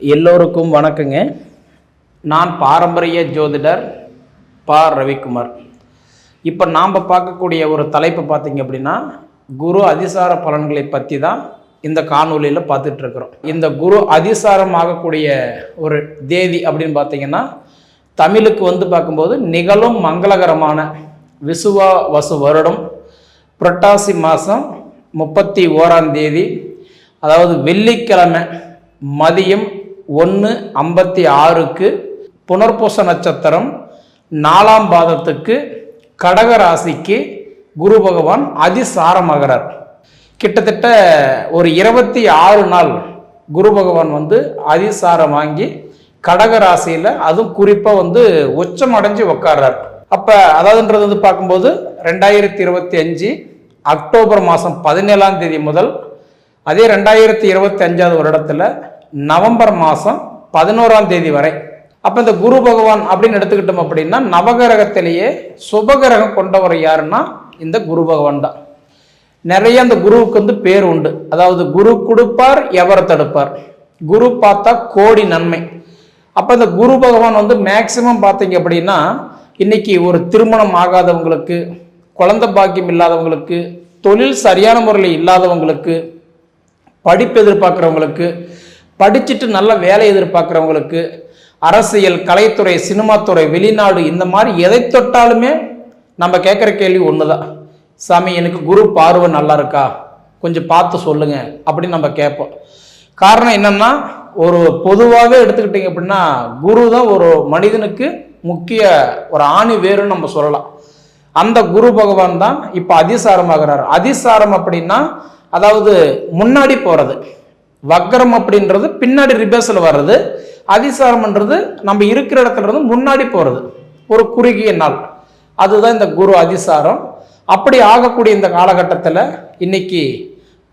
எல்லோருக்கும் வணக்கங்க. நான் பாரம்பரிய ஜோதிடர் பா. ரவிக்குமார். இப்போ நாம் பார்க்கக்கூடிய ஒரு தலைப்பு பார்த்திங்க அப்படின்னா, குரு அதிசார பலன்களை பற்றி தான் இந்த காணொலியில் பார்த்துட்ருக்குறோம். இந்த குரு அதிசாரம் ஆகக்கூடிய ஒரு தேதி அப்படின்னு பார்த்திங்கன்னா, தமிழுக்கு பார்க்கும்போது நிகழும் மங்களகரமான விசுவாவசு வருடம் புரட்டாசி மாதம் 31ஆம் தேதி, அதாவது வெள்ளிக்கிழமை மதியம் 1:56 புனர்பூச நட்சத்திரம் 4ஆம் பாதத்துக்கு கடக ராசிக்கு குரு பகவான் அதிசாரமாகிறார். கிட்டத்தட்ட ஒரு 26 நாள் குரு பகவான் அதிசாரம் வாங்கி கடக ராசியில் அதுவும் குறிப்பாக உச்சம் அடைஞ்சு உக்காடுறார். அப்போ அதாவதுன்றது பார்க்கும்போது 2025 அக்டோபர் மாதம் 17ஆம் தேதி முதல், அதே 2025 வருடத்தில் நவம்பர் மாதம் 11ஆம் தேதி வரை. அப்போ இந்த குரு பகவான் அப்படின்னு எடுத்துக்கிட்டோம் அப்படின்னா, நவகிரகத்திலேயே சுபகிரகம் கொண்டவர் யாருன்னா இந்த குரு பகவான் தான். நிறைய அந்த குருவுக்கு பேர் உண்டு. அதாவது குரு கொடுப்பார் எவர் தடுப்பார், குரு பார்த்தா கோடி நன்மை. அப்போ இந்த குரு பகவான் மேக்சிமம் பார்த்தீங்க அப்படின்னா, இன்னைக்கு ஒரு திருமணம் ஆகாதவங்களுக்கு, குழந்தை பாக்கியம் இல்லாதவங்களுக்கு, தொழில் சரியான முறையில் இல்லாதவங்களுக்கு, படிப்பு எதிர்பார்க்குறவங்களுக்கு, படிச்சுட்டு நல்ல வேலை எதிர்பார்க்குறவங்களுக்கு, அரசியல், கலைத்துறை, சினிமாத்துறை, வெளிநாடு, இந்த மாதிரி எதை தொட்டாலுமே நம்ம கேட்குற கேள்வி ஒன்று தான், சாமி எனக்கு குரு பார்வை நல்லா இருக்கா, கொஞ்சம் பார்த்து சொல்லுங்க அப்படின்னு நம்ம கேட்போம். காரணம் என்னன்னா, ஒரு பொதுவாகவே எடுத்துக்கிட்டிங்க அப்படின்னா, குரு தான் ஒரு மனிதனுக்கு முக்கிய ஒரு ஆணி வேறுன்னு நம்ம சொல்லலாம். அந்த குரு பகவான் தான் இப்போ அதிசாரமாகிறார். அதிசாரம் அப்படின்னா அதாவது முன்னாடி போகிறது, வக்ரம் அப்படின்றது பின்னாடி ரிபேஸில் வர்றது, அதிசாரம்ன்றது நம்ம இருக்கிற இடத்துல இருந்து முன்னாடி போகிறது, ஒரு குறுகிய நாள். அதுதான் இந்த குரு அதிசாரம். அப்படி ஆகக்கூடிய இந்த காலகட்டத்தில் இன்னைக்கு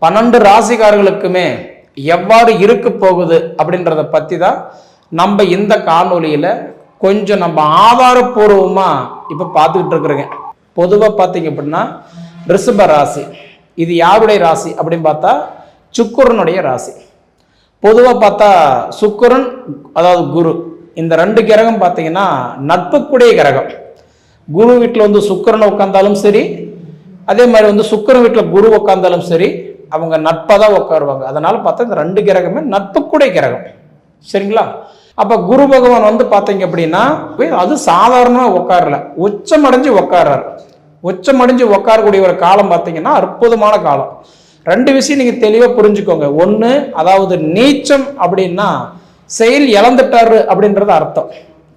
12 ராசிக்காரர்களுக்குமே எவ்வாறு இருக்க போகுது அப்படின்றத பற்றி தான் நம்ம இந்த காணொலியில் கொஞ்சம் நம்ம ஆதாரபூர்வமாக இப்போ பார்த்துக்கிட்டு இருக்கிறோங்க. பொதுவாக பார்த்தீங்க அப்படின்னா ரிஷப ராசி இது யாருடைய ராசி அப்படின்னு பார்த்தா சுக்கிரனுடைய ராசி. பொதுவாக பார்த்தா சுக்கிரன் அதாவது குரு, இந்த 2 கிரகம் பார்த்தீங்கன்னா நட்புக்குடைய கிரகம். குரு வீட்டில் சுக்கிரன் உட்காந்தாலும் சரி, அதே மாதிரி சுக்கிரன் வீட்டில் குரு உட்காந்தாலும் சரி, அவங்க நட்பாக தான் உட்காருவாங்க. அதனால பார்த்தா இந்த 2 கிரகமே நட்புக்குடைய கிரகம். சரிங்களா? அப்போ குரு பகவான் பார்த்தீங்க அப்படின்னா அது சாதாரணமாக உட்காரல, உச்சமடைஞ்சு உட்கார்றாரு. உச்சமடைஞ்சு உட்காரக்கூடிய ஒரு காலம் பார்த்தீங்கன்னா அற்புதமான காலம். 2 விஷயம் நீங்கள் தெளிவாக புரிஞ்சுக்கோங்க. ஒன்று, அதாவது நீச்சம் அப்படின்னா செயல் இழந்துட்டாரு அப்படின்றது அர்த்தம்.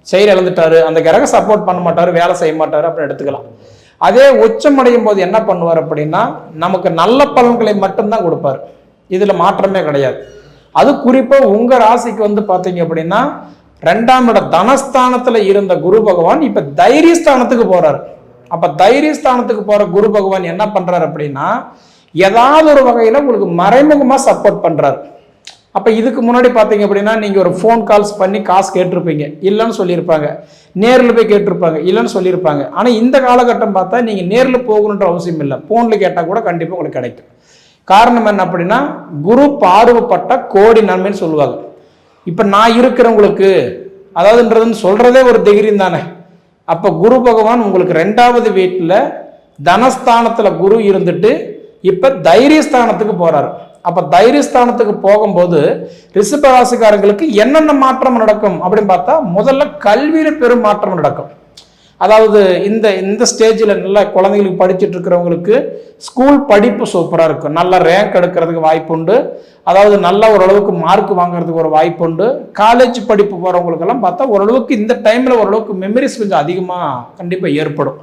செயல் இழந்துட்டாரு, அந்த கிரகம் சப்போர்ட் பண்ண மாட்டாரு, வேலை செய்ய மாட்டாரு அப்படின்னு எடுத்துக்கலாம். அதே உச்சம் அடையும் போது என்ன பண்ணுவார் அப்படின்னா, நமக்கு நல்ல பலன்களை மட்டும்தான் கொடுப்பார். இதில் மாற்றமே கிடையாது. அது குறிப்பாக உங்கள் ராசிக்கு பார்த்தீங்க அப்படின்னா 2ஆம் இட தனஸ்தானத்தில் இருந்த குரு பகவான் இப்போ தைரியஸ்தானத்துக்கு போகிறார். அப்போ தைரியஸ்தானத்துக்கு போகிற குரு பகவான் என்ன பண்ணுறாரு அப்படின்னா, ஏதாவது ஒரு வகையில் உங்களுக்கு மறைமுகமாக சப்போர்ட் பண்ணுறாரு. அப்போ இதுக்கு முன்னாடி பார்த்தீங்க அப்படின்னா, நீங்கள் ஒரு ஃபோன் கால்ஸ் பண்ணி காசு கேட்டிருப்பீங்க, இல்லைன்னு சொல்லியிருப்பாங்க. நேரில் போய் கேட்டிருப்பாங்க, இல்லைன்னு சொல்லியிருப்பாங்க. ஆனால் இந்த காலகட்டம் பார்த்தா நீங்கள் நேரில் போகணுன்ற அவசியம் இல்லை, ஃபோனில் கேட்டால் கூட கண்டிப்பாக உங்களுக்கு கிடைக்கும். காரணம் என்ன அப்படின்னா, குரு பார்வைப்பட்ட கோடி நன்மைன்னு சொல்லுவாங்க. இப்போ நான் இருக்கிறவங்களுக்கு அதாவதுன்றதுன்னு சொல்கிறதே ஒரு தைரியம் தானே. அப்போ குரு பகவான் உங்களுக்கு 2வது வீட்டில் தனஸ்தானத்தில் குரு இருந்துட்டு இப்போ தைரியஸ்தானத்துக்கு போகிறாரு. அப்போ தைரியஸ்தானத்துக்கு போகும்போது ரிஷப ராசிக்காரங்களுக்கு என்னென்ன மாற்றம் நடக்கும் அப்படின்னு பார்த்தா, முதல்ல கல்வியில் பெரும் மாற்றம் நடக்கும். அதாவது இந்த ஸ்டேஜில் நல்லா குழந்தைங்களுக்கு படிச்சுட்டு இருக்கிறவங்களுக்கு ஸ்கூல் படிப்பு சூப்பராக இருக்கும், நல்ல ரேங்க் எடுக்கிறதுக்கு வாய்ப்பு உண்டு. அதாவது நல்ல ஓரளவுக்கு மார்க் வாங்குறதுக்கு ஒரு வாய்ப்பு உண்டு. காலேஜ் படிப்பு போகிறவங்களுக்கெல்லாம் பார்த்தா ஓரளவுக்கு இந்த டைமில் ஓரளவுக்கு மெமரிஸ் கொஞ்சம் அதிகமாக கண்டிப்பாக ஏற்படும்.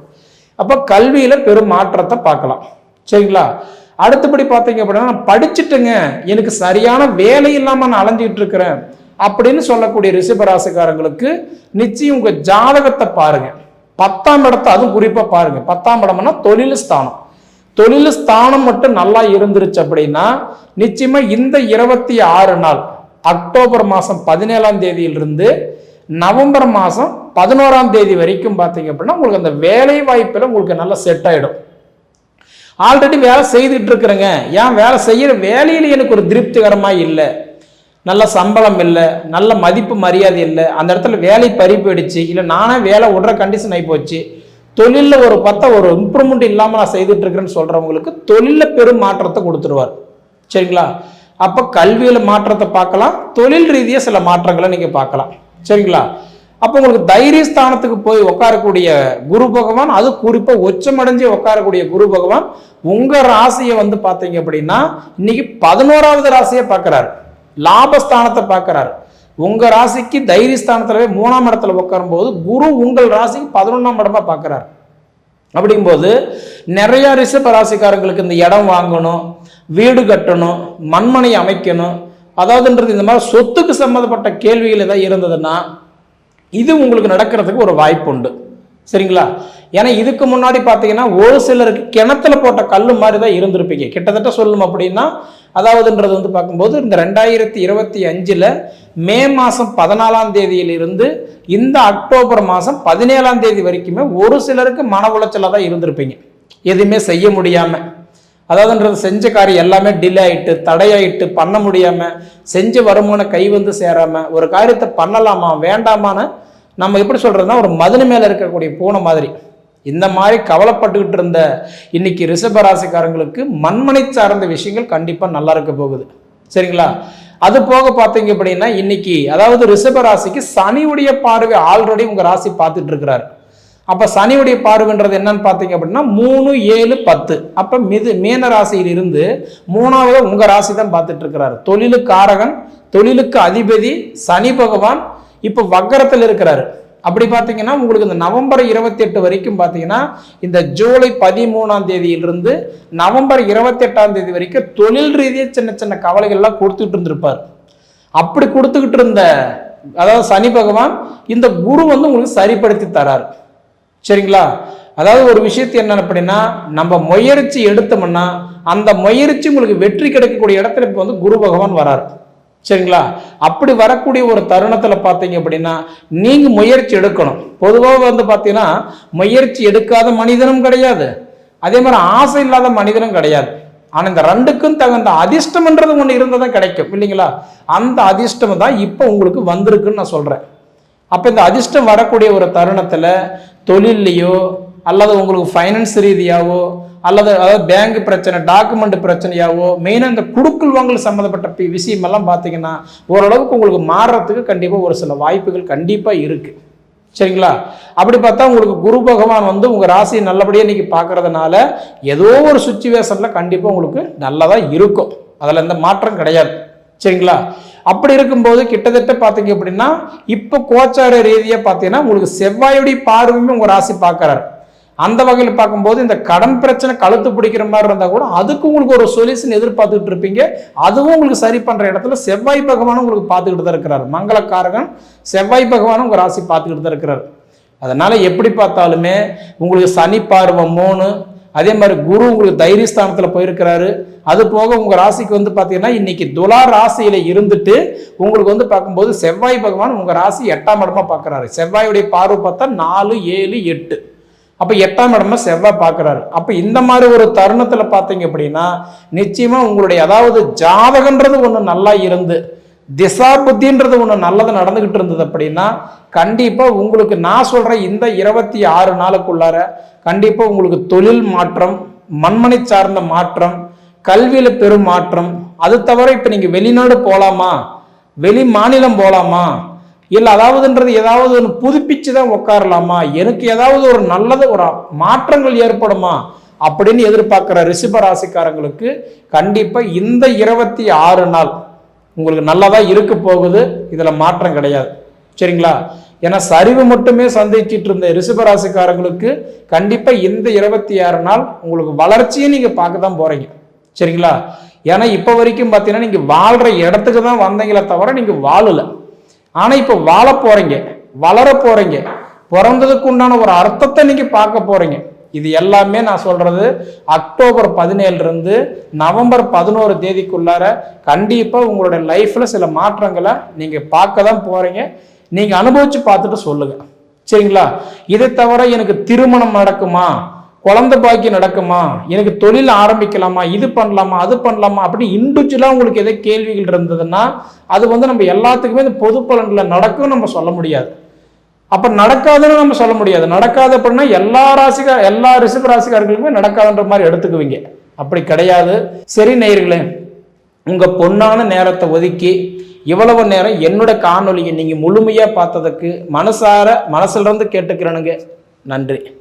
அப்போ கல்வியில் பெரும் மாற்றத்தை பார்க்கலாம். சரிங்களா? அடுத்தபடி பார்த்தீங்க அப்படின்னா, நான் படிச்சுட்டுங்க, எனக்கு சரியான வேலை இல்லாமல் நான் அலைஞ்சிக்கிட்டு இருக்கிறேன் அப்படின்னு சொல்லக்கூடிய ரிஷபராசிக்காரங்களுக்கு நிச்சயம் உங்கள் ஜாதகத்தை பாருங்க. 10ஆம் இடத்தை அதுவும் குறிப்பாக பாருங்க. 10ஆம் இடம்னா தொழில் ஸ்தானம். தொழில் ஸ்தானம் மட்டும் நல்லா இருந்துருச்சு அப்படின்னா நிச்சயமா இந்த 26 நாள் அக்டோபர் மாதம் 17ஆம் தேதியிலிருந்து நவம்பர் மாதம் 11ஆம் தேதி வரைக்கும் பார்த்தீங்க அப்படின்னா உங்களுக்கு அந்த வேலை வாய்ப்பில் உங்களுக்கு நல்லா செட் ஆகிடும். ஆல்ரெடி வேலை செய்துட்டு இருக்கிறேங்க, ஏன் வேலை செய்கிற வேலையில் எனக்கு ஒரு திருப்திகரமாக இல்லை, நல்ல சம்பளம் இல்லை, நல்ல மதிப்பு மரியாதை இல்லை, அந்த இடத்துல வேலை பறி போயிடுச்சு, இல்லை நானே வேலை விடுற கண்டிஷன் ஆகி போச்சு, தொழிலில் ஒரு இம்ப்ரூவ்மெண்ட் இல்லாமல் நான் செய்துட்டு இருக்கிறேன்னு சொல்றவங்களுக்கு தொழிலில் பெரும் மாற்றத்தை கொடுத்துருவார். சரிங்களா? அப்போ கல்வியில் மாற்றத்தை பார்க்கலாம், தொழில் ரீதியாக சில மாற்றங்களை நீங்கள் பார்க்கலாம். சரிங்களா? அப்போ உங்களுக்கு தைரியஸ்தானத்துக்கு போய் உட்காரக்கூடிய குரு பகவான், அது குறிப்பாக உச்சமடைஞ்சு உட்காரக்கூடிய குரு பகவான் உங்க ராசியை பார்த்தீங்க அப்படின்னா இன்னைக்கு 11வது ராசியை பார்க்கிறாரு, லாபஸ்தானத்தை பார்க்கிறாரு. உங்க ராசிக்கு தைரியஸ்தானத்துல 3ஆம் இடத்துல உட்காரும் போது குரு உங்கள் ராசிக்கு 11ஆம் இடமா பார்க்கிறார். அப்படிங்கும்போது நிறைய ரிஷப ராசிக்காரங்களுக்கு இந்த இடம் வாங்கணும், வீடு கட்டணும், மண்மனை அமைக்கணும், அதாவதுன்றது இந்த மாதிரி சொத்துக்கு சம்மந்தப்பட்ட கேள்விகள் ஏதாவது இருந்ததுன்னா இது உங்களுக்கு நடக்கிறதுக்கு ஒரு வாய்ப்பு உண்டு. சரிங்களா? ஏன்னா இதுக்கு முன்னாடி பார்த்தீங்கன்னா ஒரு சிலருக்கு கிணத்துல போட்ட கல்லு மாதிரி தான் இருந்திருப்பீங்க. கிட்டத்தட்ட சொல்லணும் அப்படின்னா அதாவதுன்றது பார்க்கும்போது இந்த 2025 மே மாதம் 14ஆம் தேதியிலிருந்து இந்த அக்டோபர் மாதம் 17ஆம் தேதி வரைக்குமே ஒரு சிலருக்கு மன உளைச்சலாக தான் இருந்திருப்பீங்க. எதுவுமே செய்ய முடியாமல், அதாவதுன்றது செஞ்ச காரியம் எல்லாமே டிலே ஆகிட்டு, தடையாயிட்டு, பண்ண முடியாமல், செஞ்ச வருமானம் கை சேராமல், ஒரு காரியத்தை பண்ணலாமா வேண்டாமான்னு நம்ம எப்படி சொல்கிறதுனா ஒரு மதுரை மேலே இருக்கக்கூடிய பூனை மாதிரி இந்த மாதிரி கவலைப்பட்டுக்கிட்டு இருந்த இன்னைக்கு ரிஷபராசிக்காரங்களுக்கு மண்மனை சார்ந்த விஷயங்கள் கண்டிப்பாக நல்லா இருக்க போகுது. சரிங்களா? அது போக பார்த்தீங்க அப்படின்னா இன்னைக்கு அதாவது ரிஷபராசிக்கு சனியுடைய பார்வை ஆல்ரெடி உங்கள் ராசி பார்த்துட்டு இருக்கிறாரு. அப்போ சனியுடைய பார்வைன்றது என்னன்னு பார்த்தீங்க அப்படின்னா 3, 7, 10. அப்போ மீன ராசியில் இருந்து 3வது உங்கள் ராசி தான் பார்த்துட்டு இருக்கிறாரு. தொழிலுக்கு காரகன், தொழிலுக்கு அதிபதி சனி பகவான் இப்போ வக்கரத்தில் இருக்கிறாரு. அப்படி பார்த்தீங்கன்னா உங்களுக்கு இந்த நவம்பர் 28 வரைக்கும் பார்த்தீங்கன்னா இந்த ஜூலை 13ஆம் தேதியிலிருந்து நவம்பர் 28ஆம் தேதி வரைக்கும் தொழில் ரீதியாக சின்ன சின்ன கவலைகள்லாம் கொடுத்துட்டு இருந்திருப்பார். அப்படி கொடுத்துக்கிட்டு இருந்த அதாவது சனி பகவான் இந்த குரு உங்களுக்கு சரிப்படுத்தி தராரு. சரிங்களா? அதாவது ஒரு விஷயத்து என்ன அப்படின்னா நம்ம முயற்சி எடுத்தோம்னா அந்த முயற்சி உங்களுக்கு வெற்றி கிடைக்கக்கூடிய இடத்துல இப்போ குரு பகவான் வராரு. சரிங்களா? அப்படி வரக்கூடிய ஒரு தருணத்தில் பார்த்தீங்க அப்படின்னா நீங்க முயற்சி எடுக்கணும். பொதுவாக பார்த்தீங்கன்னா முயற்சி எடுக்காத மனிதனும் கிடையாது, அதே மாதிரி ஆசை இல்லாத மனிதனும் கிடையாது. ஆனால் இந்த ரெண்டுக்கும் தகுந்த அதிர்ஷ்டம்ன்றது ஒன்று இருந்ததான் கிடைக்கும் இல்லைங்களா? அந்த அதிர்ஷ்டம் தான் இப்போ உங்களுக்கு வந்திருக்குன்னு நான் சொல்றேன். அப்போ இந்த அதிர்ஷ்டம் வரக்கூடிய ஒரு தருணத்தில் தொழிலையோ அல்லது உங்களுக்கு ஃபைனான்ஸ் ரீதியாவோ அல்லது அதாவது பேங்க் பிரச்சனை, டாக்குமெண்ட் பிரச்சனையாவோ, மெயினாக இந்த குடுக்கல் வாங்கல் சம்மந்தப்பட்ட விஷயமெல்லாம் பார்த்தீங்கன்னா ஓரளவுக்கு உங்களுக்கு மாறுறதுக்கு கண்டிப்பாக ஒரு சில வாய்ப்புகள் கண்டிப்பாக இருக்கு. சரிங்களா? அப்படி பார்த்தா உங்களுக்கு குரு பகவான் உங்கள் ராசியை நல்லபடியாக இன்னைக்கு பார்க்கறதுனால ஏதோ ஒரு சுச்சுவேஷனில் கண்டிப்பாக உங்களுக்கு நல்லதாக இருக்கும், அதில் எந்த மாற்றம் கிடையாது. சரிங்களா? அப்படி இருக்கும்போது கிட்டத்தட்ட பார்த்தீங்க அப்படின்னா இப்போ கோச்சார ரீதியாக பார்த்தீங்கன்னா உங்களுக்கு செவ்வாயுடைய பார்வையுமே உங்கள் ராசி பார்க்குறாரு. அந்த வகையில் பார்க்கும்போது இந்த கடன் பிரச்சனை கழுத்து பிடிக்கிற மாதிரி இருந்தால் கூட அதுக்கு உங்களுக்கு ஒரு சொல்யூஷன் எதிர்பார்த்துக்கிட்டு இருப்பீங்க. அதுவும் உங்களுக்கு சரி பண்ணுற இடத்துல செவ்வாய் பகவானும் உங்களுக்கு பார்த்துக்கிட்டு தான் இருக்கிறார். மங்களக்காரகன் செவ்வாய் பகவானும் உங்கள் ராசி பார்த்துக்கிட்டு தான் இருக்கிறார். அதனால எப்படி பார்த்தாலுமே உங்களுக்கு சனி பார்வை 3, அதே மாதிரி குரு உங்களுக்கு தைரியஸ்தானத்தில் போயிருக்கிறாரு. அது போக உங்கள் ராசிக்கு பார்த்தீங்கன்னா இன்னைக்கு துலா ராசியில இருந்துட்டு உங்களுக்கு பார்க்கும்போது செவ்வாய் பகவான் உங்கள் ராசி 8ஆம் இடமா பார்க்குறாரு. செவ்வாயுடைய பார்வை பார்த்தா 4, 7, 8. அப்போ 8ஆம் இடமா செவ்வாய் பார்க்குறாரு. அப்போ இந்த மாதிரி ஒரு தருணத்தில் பார்த்தீங்க அப்படின்னா நிச்சயமா உங்களுடைய அதாவது ஜாதகன்றது ஒன்று நல்லா இருந்து திசா புத்தின்றது ஒன்று நல்லது நடந்துகிட்டு இருந்தது அப்படின்னா கண்டிப்பாக உங்களுக்கு நான் சொல்கிறேன் இந்த 26 நாளுக்குள்ளார கண்டிப்பாக உங்களுக்கு தொழில் மாற்றம், மண்மனை சார்ந்த மாற்றம், கல்வியில் பெரும் மாற்றம். அது தவிர இப்போ நீங்கள் வெளிநாடு போகலாமா, வெளி மாநிலம் போகலாமா, இல்லை அதாவதுன்றது ஏதாவது ஒன்று புதுப்பிச்சு தான் உட்காரலாமா, எனக்கு ஏதாவது ஒரு நல்லது ஒரு மாற்றங்கள் ஏற்படுமா அப்படின்னு எதிர்பார்க்குற ரிஷப ராசிக்காரங்களுக்கு கண்டிப்பாக இந்த 26 நாள் உங்களுக்கு நல்லதா இருக்க போகுது, இதில் மாற்றம் கிடையாது. சரிங்களா? ஏன்னா சரிவு மட்டுமே சந்திச்சிட்டு இருந்த ரிஷபராசிக்காரங்களுக்கு கண்டிப்பா இந்த 26 நாள் உங்களுக்கு வளர்ச்சியை நீங்க பார்க்க தான் போறீங்க. சரிங்களா? ஏன்னா இப்ப வரைக்கும் பாத்தீங்கன்னா நீங்க வாழ்ற இடத்துக்கு தான் வந்தீங்களே தவிர நீங்க வாழல. ஆனா இப்ப வாழ போறீங்க, வளர போறீங்க, பிறந்ததுக்கு உண்டான ஒரு அர்த்தத்தை நீங்க பார்க்க போறீங்க. இது எல்லாமே நான் சொல்றது அக்டோபர் 17 இருந்து நவம்பர் 11 தேதிக்குள்ளார கண்டிப்பா உங்களுடைய லைஃப்ல சில மாற்றங்களை நீங்க பார்க்க தான் போறீங்க. நீங்க அனுபவிச்சு பார்த்துட்டு சொல்லுங்க. சரிங்களா? இதை தவிர எனக்கு திருமணம் நடக்குமா, குழந்தை பாக்கி நடக்குமா, எனக்கு தொழில் ஆரம்பிக்கலாமா, இது பண்ணலாமா, அது பண்ணலாமா அப்படின்னு இண்டிவிஜுவலா உங்களுக்கு எதை கேள்விகள் இருந்ததுன்னா அது வந்து நம்ம எல்லாத்துக்குமே இந்த பொது பலன்ல நடக்கும் நம்ம சொல்ல முடியாது. அப்ப நடக்காதுன்னு நம்ம சொல்ல முடியாது. நடக்காது அப்படின்னா எல்லா ரிஷப ராசிக்காரர்களுக்குமே நடக்காதுன்ற மாதிரி எடுத்துக்குவீங்க. அப்படி கிடையாது. சரி நேயர்களே, உங்க பொன்னான நேரத்தை ஒதுக்கி இவ்வளவு நேரம் என்னோட காணொலியை நீங்க முழுமையா பார்த்ததுக்கு மனசுல இருந்து கேட்டுக்கிறேனுங்க. நன்றி.